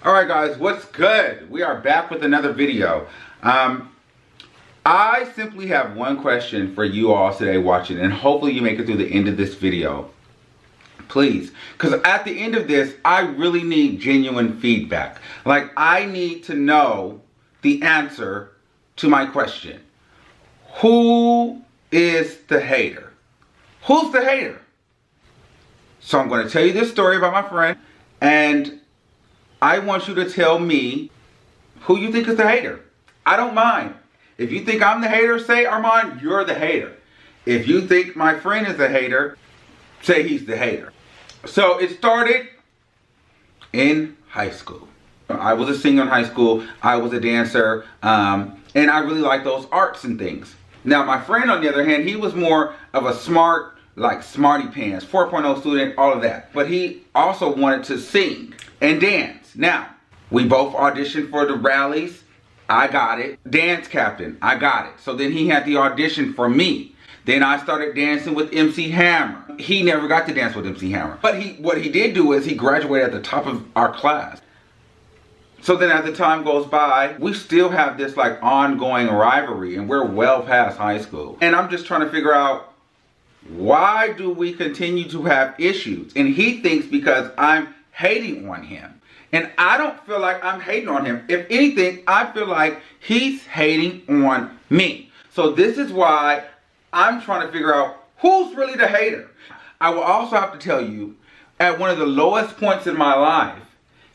Alright guys, what's good? We are back with another video. I simply have one question for you all today watching, and hopefully you make it through the end of this video. Please, because at the end of this, I really need genuine feedback. Like, I need to know the answer to my question. Who is the hater? Who's the hater? So I'm going to tell you this story about my friend, and I want you to tell me who you think is the hater. I don't mind. If you think I'm the hater, say, Armand, you're the hater. If you think my friend is the hater, say he's the hater. So it started in high school. I was a singer in high school. I was a dancer. And I really liked those arts and things. Now, my friend, on the other hand, he was more of a smart, like smarty pants, 4.0 student, all of that. But he also wanted to sing and dance. Now, we both auditioned for the rallies. I got it. Dance captain, I got it. So then he had the audition for me. Then I started dancing with MC Hammer. He never got to dance with MC Hammer. But what he did do is he graduated at the top of our class. So then as the time goes by, we still have this like ongoing rivalry, and we're well past high school. And I'm just trying to figure out, why do we continue to have issues? And he thinks because I'm hating on him. And I don't feel like I'm hating on him. If anything, I feel like he's hating on me. So this is why I'm trying to figure out who's really the hater. I will also have to tell you, at one of the lowest points in my life,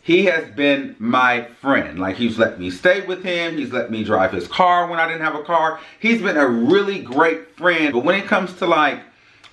he has been my friend. Like, he's let me stay with him. He's let me drive his car when I didn't have a car. He's been a really great friend. But when it comes to like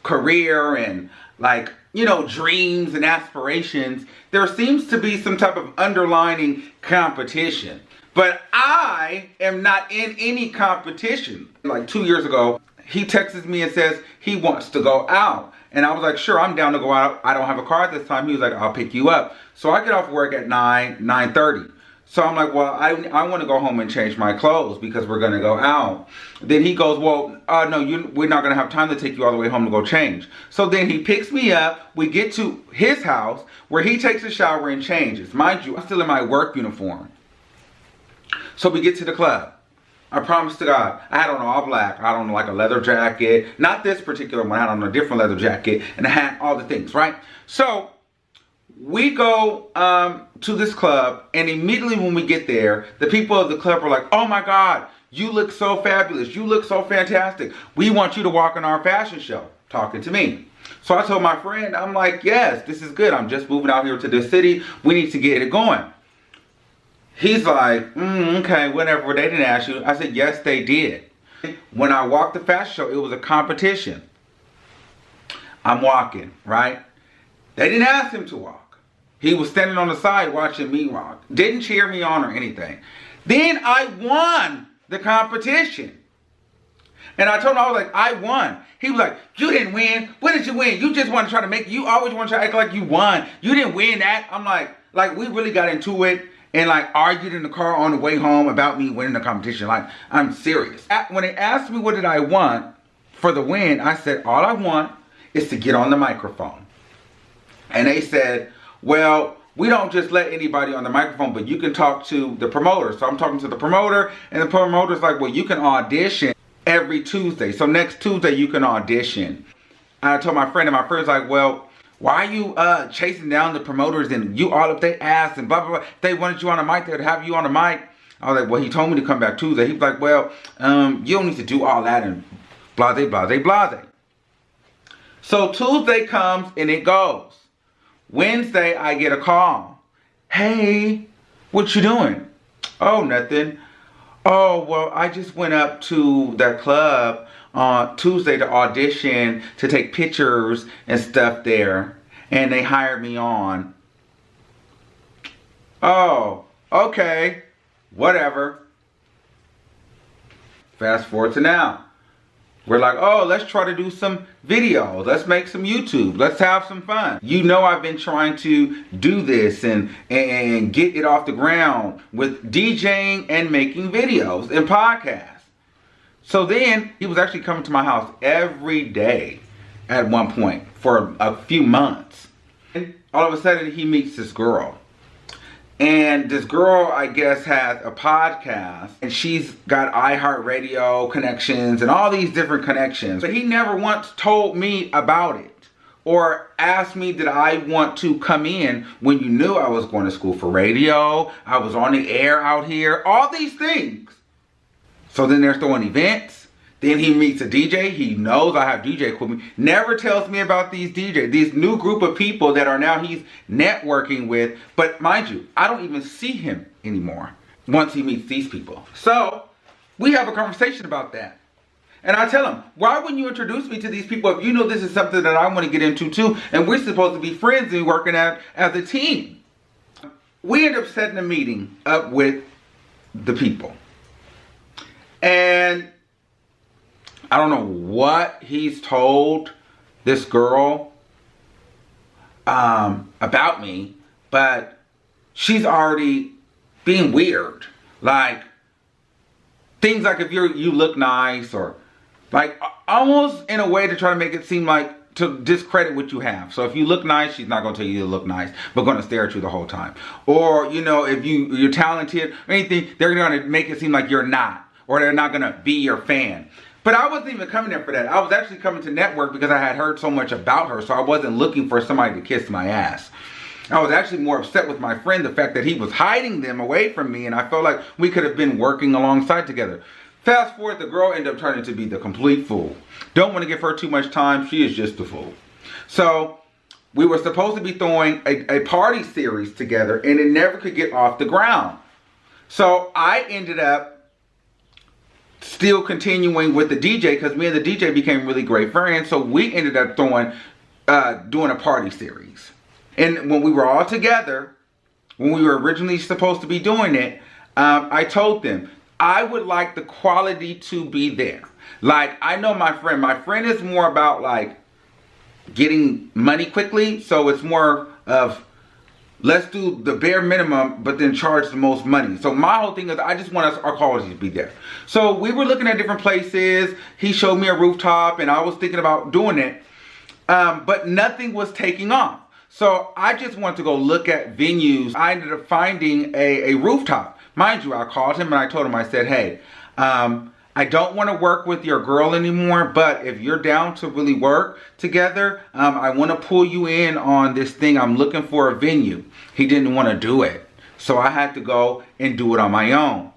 career and like, you know, dreams and aspirations, there seems to be some type of underlining competition. But I am not in any competition. Like 2 years ago, he texts me and says he wants to go out. And I was like, sure, I'm down to go out. I don't have a car at this time. He was like, I'll pick you up. So I get off work at 9:30. So I'm like, well, I want to go home and change my clothes because we're going to go out. Then he goes, well, no, we're not going to have time to take you all the way home to go change. So then he picks me up. We get to his house where he takes a shower and changes. Mind you, I'm still in my work uniform. So we get to the club. I promise to God, I had on all black. I had on like a leather jacket. Not this particular one. I had on a different leather jacket. And I had all the things, right? So we go to this club, and immediately when we get there, the people of the club are like, oh my God, you look so fabulous. You look so fantastic. We want you to walk in our fashion show. Talking to me. So I told my friend, I'm like, yes, this is good. I'm just moving out here to the city. We need to get it going. He's like, okay, whatever. They didn't ask you. I said, yes, they did. When I walked the fashion show, it was a competition. I'm walking, right? They didn't ask him to walk. He was standing on the side watching me walk. Didn't cheer me on or anything. Then I won the competition. And I told him, I was like, I won. He was like, you didn't win. When did you win? You just want to try to make, you always want to try to act like you won. You didn't win that. I'm like we really got into it and like argued in the car on the way home about me winning the competition. Like, I'm serious. When they asked me what did I want for the win, I said, all I want is to get on the microphone. And they said, well, we don't just let anybody on the microphone, but you can talk to the promoter. So I'm talking to the promoter, and the promoter's like, well, you can audition every Tuesday. So next Tuesday, you can audition. And I told my friend, and my friend's like, well, why are you chasing down the promoters and you all up their ass and blah, blah, blah. If they wanted you on the mic, they'd have you on the mic. I was like, well, he told me to come back Tuesday. He was like, well, you don't need to do all that and blase, blase, blase. So Tuesday comes and it goes. Wednesday, I get a call. Hey, what you doing? Oh, nothing. Oh, well, I just went up to that club on Tuesday to audition, to take pictures and stuff there. And they hired me on. Oh, okay. Whatever. Fast forward to now. We're like, oh, let's try to do some videos. Let's make some YouTube. Let's have some fun. You know, I've been trying to do this and get it off the ground with DJing and making videos and podcasts. So then he was actually coming to my house every day at one point for a few months. And all of a sudden he meets this girl. And this girl, I guess, has a podcast, and she's got iHeartRadio connections and all these different connections. But he never once told me about it or asked me did I want to come in when you knew I was going to school for radio, I was on the air out here, all these things. So then they're throwing events. Then he meets a DJ. He knows I have DJ equipment. Never tells me about these DJs, these new group of people that are now he's networking with. But mind you, I don't even see him anymore once he meets these people. So we have a conversation about that. And I tell him, why wouldn't you introduce me to these people if you know this is something that I want to get into too, and we're supposed to be friends and working out as a team? We end up setting a meeting up with the people. And I don't know what he's told this girl about me, but she's already being weird. Like, things like if you look nice, or like almost in a way to try to make it seem like to discredit what you have. So if you look nice, she's not going to tell you to look nice, but going to stare at you the whole time. Or, you know, if you're talented or anything, they're going to make it seem like you're not, or they're not going to be your fan. But I wasn't even coming there for that. I was actually coming to network because I had heard so much about her, so I wasn't looking for somebody to kiss my ass. I was actually more upset with my friend, the fact that he was hiding them away from me, and I felt like we could have been working alongside together. Fast forward, the girl ended up turning to be the complete fool. Don't want to give her too much time. She is just a fool. So we were supposed to be throwing a party series together, and it never could get off the ground. So I ended up still continuing with the DJ, because me and the DJ became really great friends. So we ended up doing a party series. And when we were all together, when we were originally supposed to be doing it, I told them I would like the quality to be there. Like, I know my friend is more about like getting money quickly. So it's more of, let's do the bare minimum, but then charge the most money. So my whole thing is, I just want our quality to be there. So we were looking at different places. He showed me a rooftop, and I was thinking about doing it. But nothing was taking off. So I just wanted to go look at venues. I ended up finding a rooftop. Mind you, I called him and I told him, I said, hey, I don't want to work with your girl anymore, but if you're down to really work together, I want to pull you in on this thing. I'm looking for a venue. He didn't want to do it. So I had to go and do it on my own.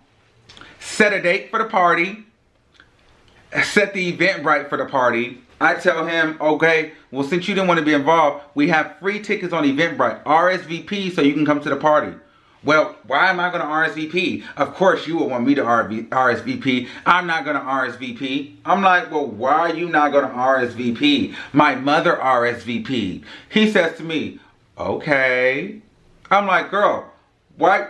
Set a date for the party. Set the event right for the party. I tell him, okay, well, since you didn't want to be involved, we have free tickets on Eventbrite. RSVP so you can come to the party. Well, why am I going to RSVP? Of course you would want me to RSVP. I'm not going to RSVP. I'm like, well, why are you not going to RSVP? My mother RSVP'd. He says to me, okay. I'm like, girl, why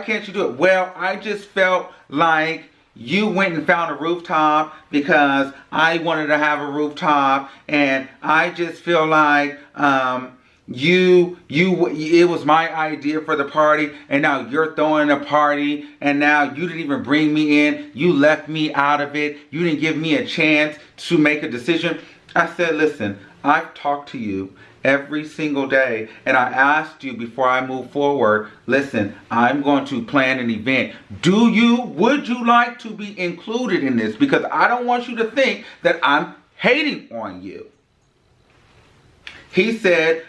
can't you do it? Well, I just felt like you went and found a rooftop because I wanted to have a rooftop, and I just feel like it was my idea for the party, and now you're throwing a party, and now you didn't even bring me in. You left me out of it. You didn't give me a chance to make a decision. I said, listen, I've talked to you every single day, and I asked you before I move forward, listen, I'm going to plan an event. Would you like to be included in this? Because I don't want you to think that I'm hating on you. He said,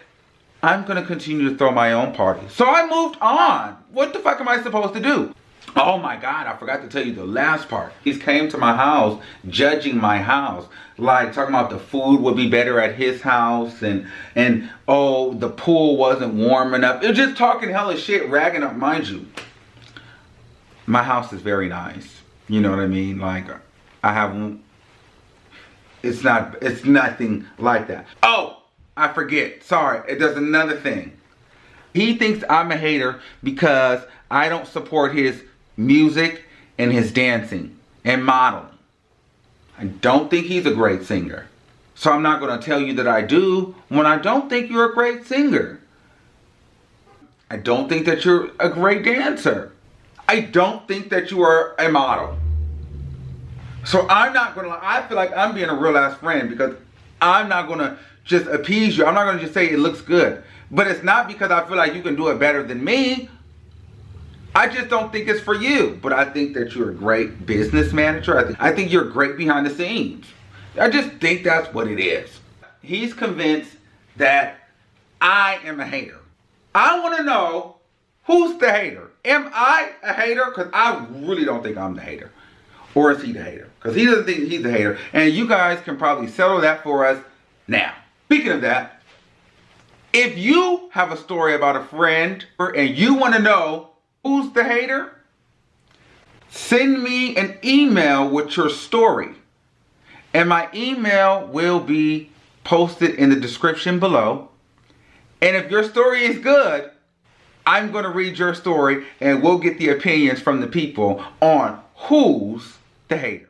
I'm going to continue to throw my own party. So I moved on. What the fuck am I supposed to do? Oh my God, I forgot to tell you the last part. He came to my house, judging my house. Like, talking about the food would be better at his house, and oh, the pool wasn't warm enough. It was just talking hella shit, ragging up. Mind you, my house is very nice. You know what I mean? Like, it's nothing like that. Oh, I forget. Sorry, there's another thing. He thinks I'm a hater because I don't support his music and his dancing and modeling. I don't think he's a great singer. So I'm not going to tell you that I do when I don't think you're a great singer. I don't think that you're a great dancer. I don't think that you are a model. So I'm not going to, I feel like I'm being a real ass friend because I'm not going to just appease you. I'm not going to just say it looks good. But it's not because I feel like you can do it better than me. I just don't think it's for you. But I think that you're a great business manager. I think you're great behind the scenes. I just think that's what it is. He's convinced that I am a hater. I want to know, who's the hater? Am I a hater? Because I really don't think I'm the hater. Or is he the hater? Because he doesn't think he's the hater. And you guys can probably settle that for us now. Speaking of that, if you have a story about a friend and you want to know who's the hater, send me an email with your story. And my email will be posted in the description below. And if your story is good, I'm going to read your story and we'll get the opinions from the people on who's the hater.